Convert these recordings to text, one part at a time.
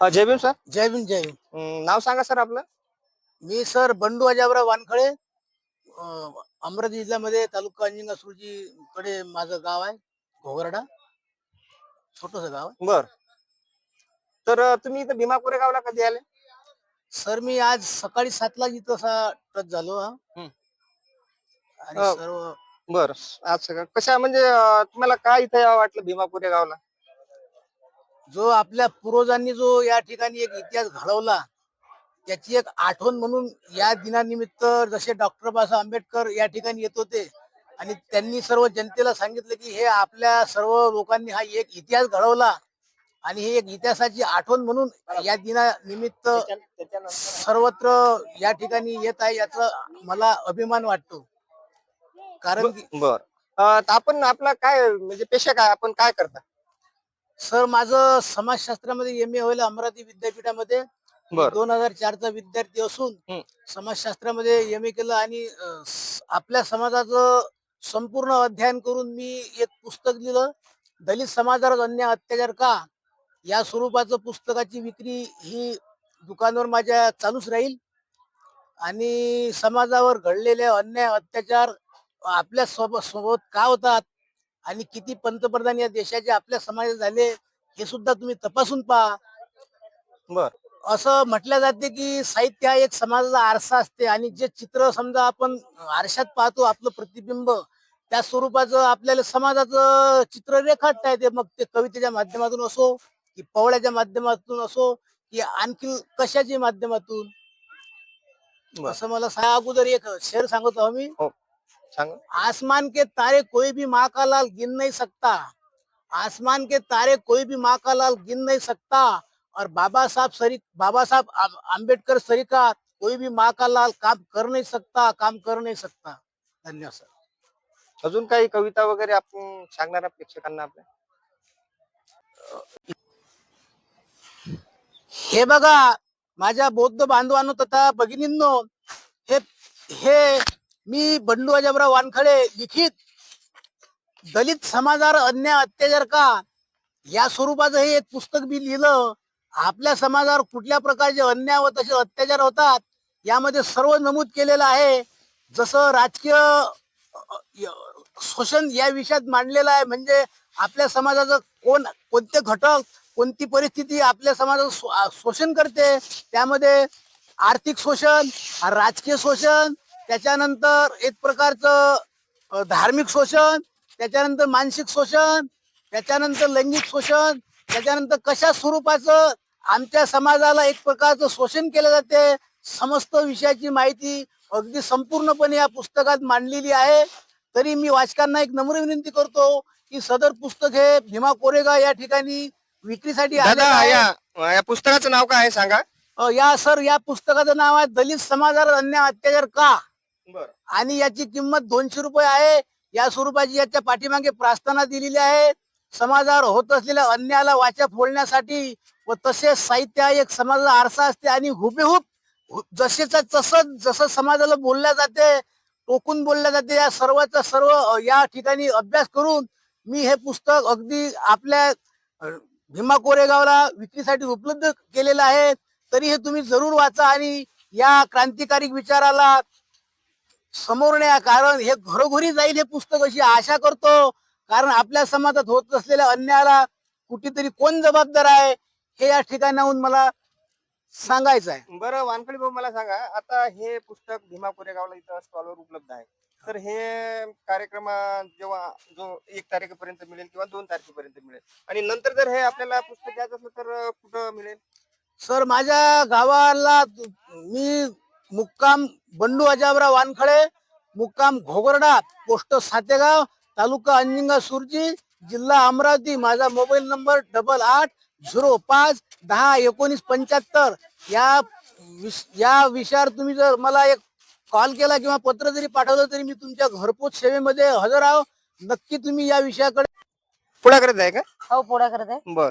जय Bhim sir. जय भीम जय भीम. नाव सांगा sir आपलं. मी sir Bandu Ajabrao Wankhale, Amravati जिल्ह्यामध्ये तालुका अंजनगाव सुरजी कडे माझं गाव आहे. घोगरडा छोटस गाव आहे. बर. तर तुम्ही इथं भीमा कोरेगावला कधी आले? सर मी आज सकाळी 7ला इथं टच झालो हा. आणि अ, सर्व बर. आज सगळं कशा म्हणजे तुम्हाला काय इथं यावं वाटलं भीमा कोरेगावला? जो आपल्या पूर्वजांनी जो या ठिकाणी एक इतिहास घडवला त्याची एक आठवण म्हणून या दिनानिमित्त जसे डॉक्टर बाबासाहेब आंबेडकर या ठिकाणी येत होते आणि त्यांनी सर्व जनतेला सांगितलं की हे आपल्या सर्व लोकांनी हा एक इतिहास घडवला आणि हे एक इतिहासाची आठवण म्हणून या दिनानिमित्त सर्वत्र या ठिकाणी येत आहे याचा मला अभिमान वाटतो. कारण की बर. तर आपण आपला काय म्हणजे पेशा काय, आपण काय करता? सर माझं समाजशास्त्रामध्ये MA होईल अमरावती विद्यापीठामध्ये. बर. 2004चा विद्यार्थी असून समाजशास्त्रामध्ये MA केलं आणि आपल्या समाजाचं संपूर्ण अध्ययन करून मी एक पुस्तक लिहिलं, दलित समाजावर अन्याय अत्याचार का, या स्वरूपाचं पुस्तकाची विक्री ही दुकानावर माझ्या चालूच राहील. आणि समाजावर घडलेले अन्याय अत्याचार आपल्या सोबत का होतात आणि किती पंतप्रधान या देशाचे आपल्या समाजात झाले हे सुद्धा तुम्ही तपासून पहा. बर. असं म्हटलं जाते की साहित्य हा एक समाजाचा आरसा असते आणि जे चित्र समजा आपण आरशात पाहतो आपलं प्रतिबिंब, त्या स्वरूपाचं आपल्याला समाजाचं चित्र रेखाटता येते. मग ते कवितेच्या माध्यमातून असो की पवळ्याच्या माध्यमातून असो की आणखी कशाच्या माध्यमातून. असं मला अगोदर एक शेर सांगतो मी. हो सांगा. आसमान के तारे कोई भी माँ का लाल गिन नहीं सकता, आसमान के तारे कोई भी माँ का लाल गिन नहीं सकता, और बाबा साहब आंबेडकर सरीका कोई भी माँ का लाल काम कर नहीं सकता, काम कर नहीं सकता. धन्यवाद सर. अजून काही कविता वगैरे आपण सांगणार प्रेक्षकांना आपल्या? हे बघा माझ्या बौद्ध बांधवांनो तथा भगिनींनो, हे हे मी बंडू अजाबराव वानखळे लिखित दलित समाजावर अन्याय अत्याचार का या स्वरूपाचं हे एक पुस्तक मी लिहिलं. आपल्या समाजावर कुठल्या प्रकारचे अन्याय व तसे अत्याचार होतात यामध्ये सर्व नमूद केलेलं आहे. जसं राजकीय शोषण या विषयात मांडलेलं आहे, म्हणजे आपल्या समाजाचं कोणते घटक कोणती परिस्थिती आपल्या समाजाचं शोषण करते. त्यामध्ये आर्थिक शोषण, राजकीय शोषण, त्याच्यानंतर एक प्रकारचं धार्मिक शोषण, त्याच्यानंतर मानसिक शोषण, त्याच्यानंतर लैंगिक शोषण, त्याच्यानंतर कशा स्वरूपाचं आमच्या समाजाला एक प्रकारचं शोषण केलं जाते. समस्त विषयाची माहिती अगदी संपूर्णपणे या पुस्तकात मांडलेली आहे. तरी मी वाचकांना एक नम्र विनंती करतो की सदर पुस्तक हे भीमा कोरेगाव या ठिकाणी विक्रीसाठी आलेलं आहे. या पुस्तकाचं नाव काय आहे सांगा? या पुस्तकाचं नाव आहे दलित समाजावर अन्याय अत्याचार का. बर. आणि याची किंमत 200 रुपये आहे. या स्वरूपाची याच्या पाठीमागे प्रार्थना दिलेली आहे. समाजावर होत असलेल्या अन्यायाला वाचा फोडण्यासाठी व तसेच साहित्य एक समाजाचा आरसा असते आणि हुबेहूब जसेच तसं जसं समाजाला बोलल्या जाते, टोकून बोलल्या जाते, या सर्वाचा सर्व या ठिकाणी अभ्यास करून मी हे पुस्तक अगदी आपल्या भीमा कोरेगावला विक्रीसाठी उपलब्ध केलेलं आहे. तरी हे तुम्ही जरूर वाचा आणि या क्रांतिकारी विचाराला समोर न्या, कारण हे घरोघरी जाईल हे पुस्तक अशी आशा करतो. कारण आपल्या समाजात होत असलेल्या अन्यायाला कुठेतरी कोण जबाबदार आहे हे या ठिकाणाहून मला सांगायचं आहे. बरं वानखळे भाऊ, मला सांगा, आता हे पुस्तक भीमा कोरेगावला इथं स्टॉलवर उपलब्ध आहे, तर हे कार्यक्रम जेव्हा जो 1 तारखेपर्यंत मिळेल किंवा 2 तारखेपर्यंत मिळेल, आणि नंतर जर हे आपल्याला पुस्तक घ्यायचं असलं तर कुठं मिळेल? सर माझ्या गावाला मी मुक्काम बंडू अजाबराव वानखळे, मुक्काम घोगरडा, पोस्ट सातेगाव, तालुका अंजनगाव सुरजी, जिल्हा अमरावती. माझा मोबाईल नंबर 8805101975. या विषयावर तुम्ही जर मला एक कॉल केला किंवा पत्र जरी पाठवलं तरी मी तुमच्या घरपोच सेवेमध्ये हजर आहो. नक्की तुम्ही या विषयाकडे पुढा करत आहे का? हो पोळा करत आहे. बर.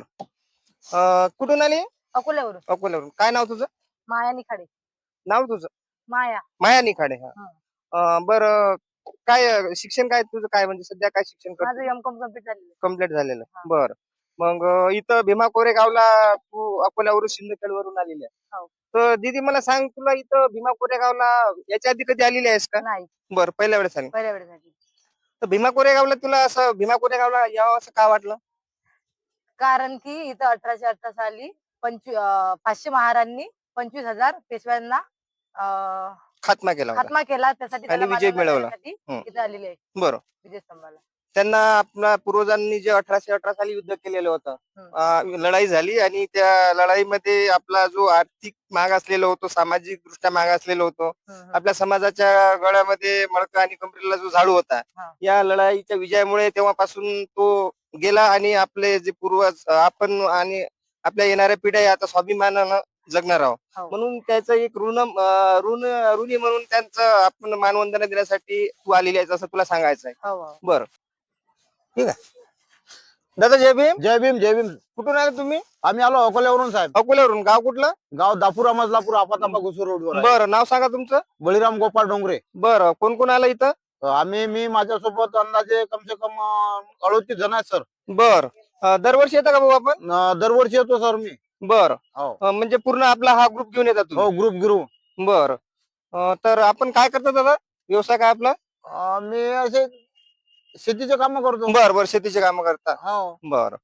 कुठून आली? अकोल्यावरून. अकोल्यावरून. काय नाव तुझं? माया निखाडे. नाव तुझं? माया. माया निखाडे. हा. बर. काय शिक्षण काय तुझं, काय म्हणजे सध्या काय शिक्षण करतो? माझं M.Com कम्प्लीट झालेलं. कम्प्लीट झालेलं. बर. मग इथं भीमा कोरेगावला तू अकोल्यावरून सिंदखेडवरून आलेली आहे. हो. तर दीदी मला सांग, तुला इथं भीमा कोरेगावला याच्या आधी कधी आलेली आहेस का? नाही, बरं, पहिल्या वेळेस आली. पहिल्या वेळेस झाली. तर भीमा कोरेगावला तुला असं भीमा कोरेगावला यावं असं का वाटलं? कारण की इथं 1818 साली 500 महारांनी 25,000 पेशव्यांना खात्मा केला होता. खात्मा केला, त्यासाठी आणि त्याला विजय मानवंदना मिळवला. देण्यासाठी हं. इथं आलेले आहे बरं. विजय स्तंभाला. त्यांना आपल्या पूर्वजांनी जे 1818 साली युद्ध केलेलं होतं, लढाई झाली आणि त्या लढाईमध्ये आपला जो आर्थिक माग असलेलो होतो, सामाजिक दृष्ट्या माग असलेलो होतो, आपल्या समाजाच्या गळ्यामध्ये मडकं आणि कमरेला जो झाडू होता, हा. या लढाईच्या विजयामुळे तेव्हापासून तो गेला आणि आपले जे पूर्वज आपण आणि आपल्या येणाऱ्या पिढ्या आता स्वाभिमानानं जगणार आहोत. हो. म्हणून त्याचं एक ऋणी म्हणून त्यांचं आपण मानवंदना देण्यासाठी तू आलेली आहेस असं तुला सांगायचं आहे. हो, हो. बरं, ठीक आहे. दादा जय भीम. जय भीम जय भीम. कुठून आले तुम्ही? आम्ही आलो अकोल्यावरून साहेब. अकोल्यावरून. गाव कुठलं? गाव दापुरा मजलापूर आपातापा घुसू रोडवर आहे. बरं, नाव सांगा तुमचं. बळीराम गोपाळ डोंगरे. बरं, कोण कोण आलं इथं? मी माझ्यासोबत अंदाजे कमसे कम 38 जण आहेत सर. बर, दरवर्षी येता का भाऊ आपण? दरवर्षी येतो सर मी. बर, हो म्हणजे पूर्ण आपला हा ग्रुप घेऊन येतात तुम्ही? हो, ग्रुप. बर, तर आपण काय करता दादा? व्यवसाय काय आपला? मी असे शेतीचे काम करतो. बर, शेतीचे काम करता. हो. बर,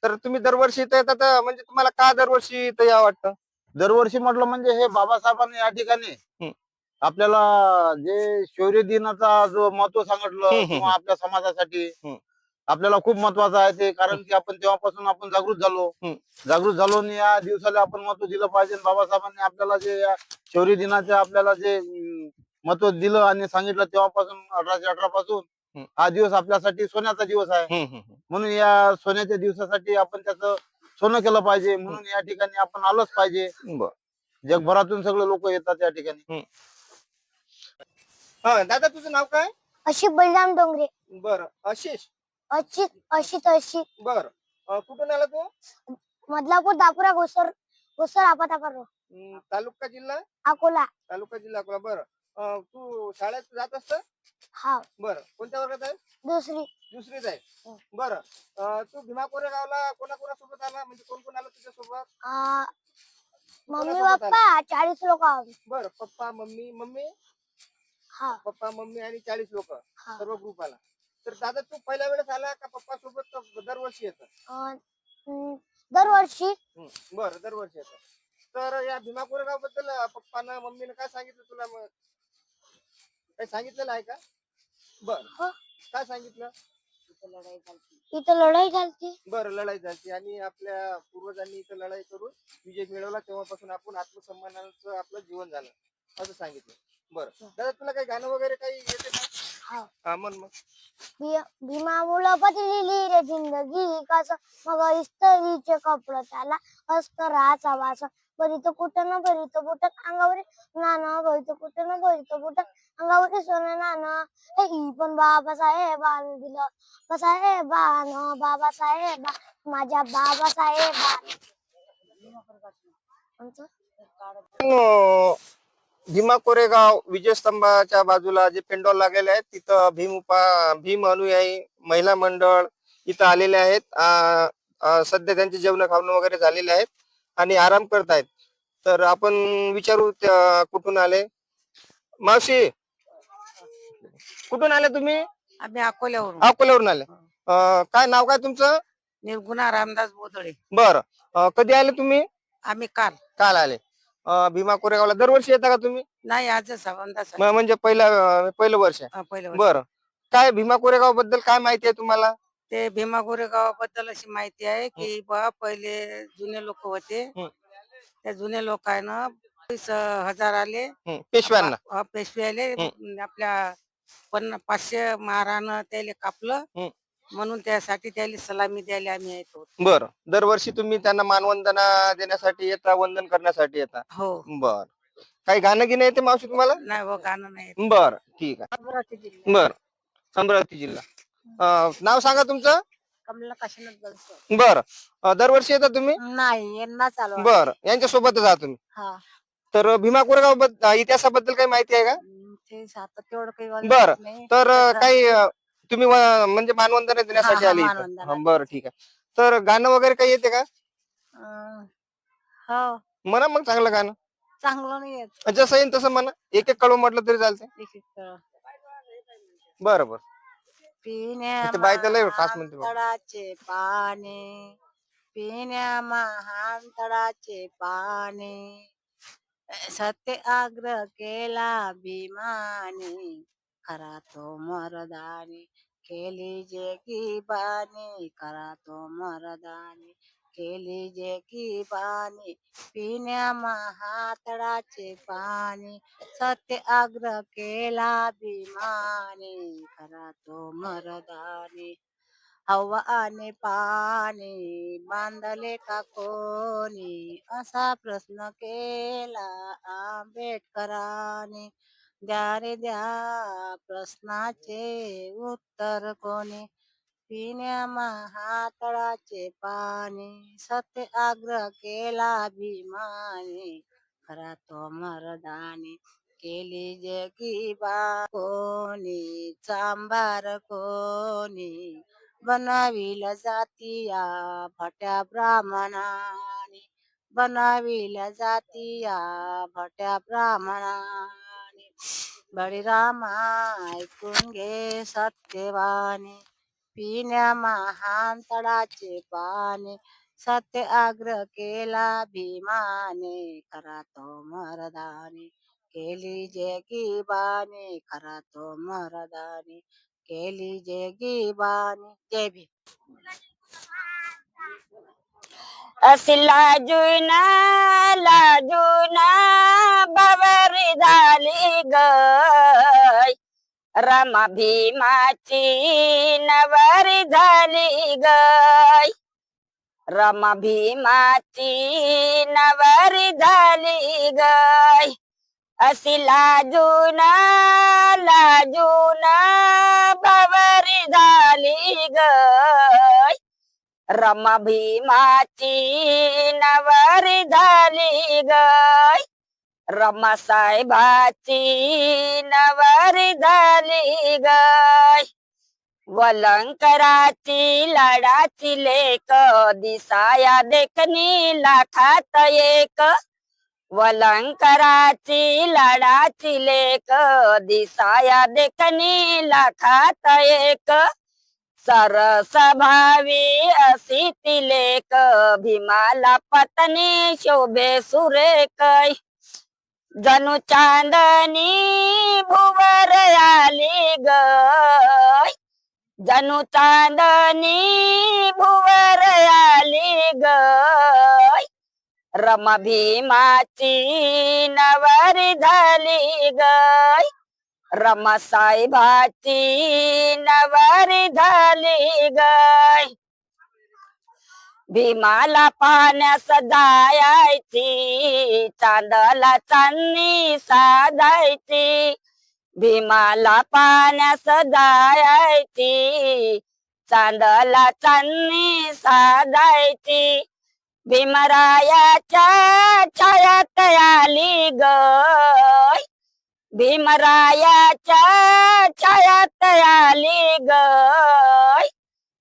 तर तुम्ही दरवर्षी इथं येतात, म्हणजे तुम्हाला का दरवर्षी इथं यावं वाटतं? दरवर्षी म्हटलं म्हणजे हे बाबासाहेबांनी या ठिकाणी आपल्याला जे शौर्य दिनाचा जो महत्व सांगितलं किंवा आपल्या समाजासाठी आपल्याला खूप महत्वाचं आहे ते, कारण की आपण तेव्हापासून आपण जागृत झालो आणि या दिवसाला आपण महत्व दिलं पाहिजे. बाबासाहेबांनी आपल्याला जे या शौर्य दिनाचे आपल्याला जे महत्व दिलं आणि सांगितलं, तेव्हापासून 1818 पासून हा दिवस आपल्यासाठी सोन्याचा दिवस आहे. म्हणून या सोन्याच्या दिवसासाठी आपण त्याचं सोनं केलं पाहिजे, म्हणून या ठिकाणी आपण आलोच पाहिजे. जगभरातून सगळे लोक येतात या ठिकाणी. दादा तुझं नाव काय? अशी बलराम डोंगरे. बर, आशिष. अशी बर, कुठून आला तू? मधलापूर दापुरा घोसर आपातापा रोड, तालुका जिल्हा अकोला. अकोला. बरं, तू शाळेत जात असत? हा, बरं, कोणत्या वर्गात आहे? दुसरीत आहे. बरं, तू भीमा कोरेगावला कोणाकोणासोबत आला, म्हणजे कोण कोण आलं तुझ्यासोबत? मम्मी कोणासोबत पप्पा 40 लोक आहोत. बरं, पप्पा मम्मी हा, पप्पा मम्मी आणि 40 लोक हा. सर्व ग्रुप आला. तर दादा तू पहिल्या वेळेस आला का पप्पा सोबत दरवर्षी येतं? दरवर्षी. बरं, दरवर्षी येतं. तर या भीमा कोरेगाव बद्दल पप्पानं मम्मीनं काय सांगितलं तुला? मग काही सांगितलेलं आहे का? बर, हो. काय सांगितलं? इथं लढाई झाली. बरं, लढाई झाली आणि आपल्या पूर्वजांनी इथं लढाई करून विजय मिळवला, तेव्हापासून आपण आत्मसन्मानाचं आपलं जीवन झालं असं सांगितलं. बरं दादा, तुला काही गाणं वगैरे काही येते का? हा, म्हण मग. भीमा मुलं बदलली रे जिंदगी कसं, मग इस्त्रीचे कपडं त्याला अस्कराचा वास, बरीत कुठं न बरीत बुटक अंगावरी नाणं, बरीत कुठं न बरीत बुटक अंगावरी सोनं नाणं, ही पण बाबासाहेबानं दिलं, बाबासाहेब माझ्या बाबासाहेबानं. भीमा कोरेगाव विजयस्तंभाच्या बाजूला जे पेंडॉल लागलेले आहेत, तिथं भीम अनुयायी महिला मंडळ इथं आलेले आहेत. सध्या त्यांचे जेवण खावणं वगैरे झालेले आहेत आणि आराम करत आहेत. तर आपण विचारू कुठून आले. मावशी, कुठून आले तुम्ही? आम्ही अकोल्यावरून. अकोल्यावरून आले. काय नाव काय तुमचं? निर्गुणा रामदास बोधळे. बरं, कधी आले तुम्ही? आम्ही काल आले. भीमा कोरेगावला दरवर्षी येता का तुम्ही? नाही, आजच अंदाज म्हणजे पहिलं वर्ष आहे. पहिलं वर्ष. बरं, काय भीमा कोरेगाव बद्दल काय माहिती आहे तुम्हाला? ते भीमा कोरेगावाबद्दल अशी माहिती आहे की बा पहिले जुने लोक होते, त्या जुन्या लोकांना 20,000 आले पेशव्यांना. पेशवे आले, आपल्या 500 महारानं त्याला कापलं, म्हणून त्यासाठी त्याला सलामी द्यायला आम्ही येतो. बरं, दरवर्षी तुम्ही त्यांना मानवंदना देण्यासाठी येता, वंदन करण्यासाठी येता? हो. बर, काही गाणं गिणं येते मावशी तुम्हाला? नाही व गाणं नाही. बर, ठीक आहे. बर, अमरावती जिल्हा. नाव सांगा तुमचं? कमला काशीनाथ बनसोड. बर, दरवर्षी येता तुम्ही? नाही, यांना चालू. बर, यांच्या सोबतच आहात तुम्ही? हा, तर भीमा कोरेगाव इतिहासाबद्दल काही माहिती आहे का? ते आता तेवढं काही बर, नाही. तर काही तुम्ही म्हणजे मानवंदना देण्यासाठी आले इथं? मानवंदना. बरं, ठीक आहे. तर गाणं वगैरे काही येते का? अं, हो म्हणा मग चांगलं गाणं. चांगलं नाही येत जसं येईल तसं म्हणा. एक एक कडवं म्हटलं तरी चालते. एक बरं बरं. पिण्या ते बाई त्याला खास म्हणते बघ. महातळाचे पाणी पिण्या महातळाचे पाणी सत्याग्रह केला भीमाने खरा तो मरदानी केली जे की बानी खरा तो मरदानी केली जे की बानी पिण्या महातळाचे पाणी सत्याग्रह केला भीमाने खरा तो मरदानी हवा आणि पाणी बांधले का कोणी असा प्रश्न केला आंबेडकरांनी द्या रे द्या प्रश्नाचे उत्तर कोणी पिण्या महातळाचे पाणी सत्याग्रह केला भीमाने खरा तो मर्दानी केली जगी बा कोणी चांभार कोणी बनाविला जातीया भट्या ब्राह्मणाने बनाविला जातीया भट्या ब्राह्मणाने बळीरामा ऐकून घे सत्यवाने पिण्या महान तळाचे पाणी सत्याग्रह केला भीमाने खरा तो मर्दाने केली जगी बाने खरा तो मर्दाने केली जगी बानी जय भीम अशी लाजून बावरी झाली गय रमा भीमाची नवरी झाली गय रमा भीमाची नवरी झाली गय अशी लाजून बावरी झाली गय रमा भीमाची नवरी झाली गय रमा साहेबाची नवरी झाली गय वलंकराची लाडाची लेक दिसाया देखणी लाखात एक वलंकराची लाडाची लेक दिसाया देखणी लाखात एक सरस भावी अशी ती लेक भीमाला पत्नी शोभे सुरेख जणू चांदणी भुवर आली गय जणू चांदणी भुवर आली गय रमा भीमाची नवरी झाली गय रमा साहेबाची नवरी झाली गय भीमाला पाण्यास जायची चांदला चांदणी साधायची भीमाला पाण्यास जायची चांदला चांदणी साधायची भीमरायाच्या छायात आली गय भीमरायाच्या छायात आली गय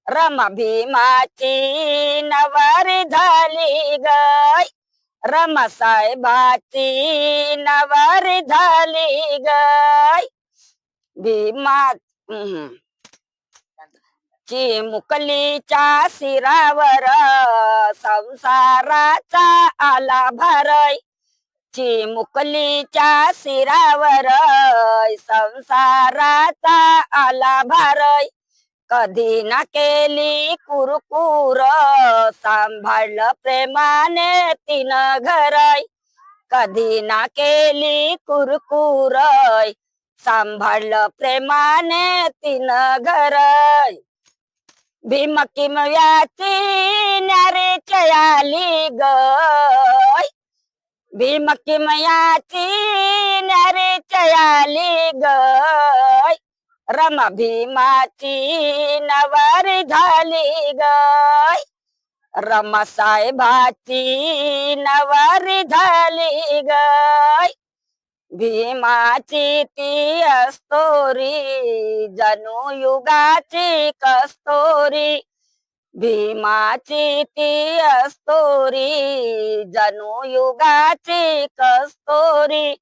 रमा भीमाची नवरी झाली गय रमा साहेबाची नवरी झाली गय भीमा ची मुकलीच्या शिरावर संसाराचा आला भरय ची मुकलीच्या शिरावर संसाराचा आला भरय कधी ना केली कुरकुर सांभाळलं प्रेमाने तिनं घरय कधी ना केली कुरकुर सांभाळलं प्रेमाने तिनं घरय भीम किमव्याची न्यारीची आली गय भीम किमयाची न्यारीची आली गय रमा भीमाची नवरी झाली गय रमा साहेबाची नवरी झाली गय भीमाची ती अस्तोरी जणू युगाची कस्तोरी भीमाची ती अस्तोरी जणू युगाची कस्तोरी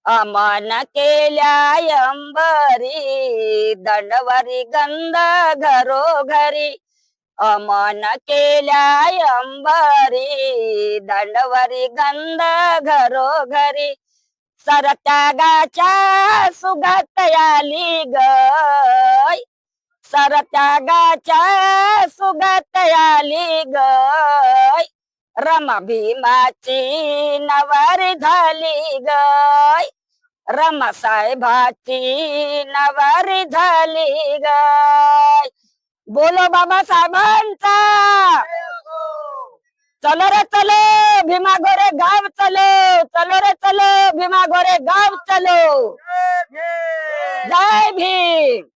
अमन केल्या अंबरी दंडवरी गंध घरोघरी अमन केल्या अंबरी दंडवरी गंध घरोघरी सरत्यागाच्या सुगत आली गय सरत्यागाच्या सुगत आली गय रमा भीमाची नवरी झाली गय रमा साहेबाची नवरी झाली गय बोलो बाबा साहेबांचा चलो रे चलो भीमा गोरे गाव चलो रे चलो भीमा गोरे गाव चलो जय भीम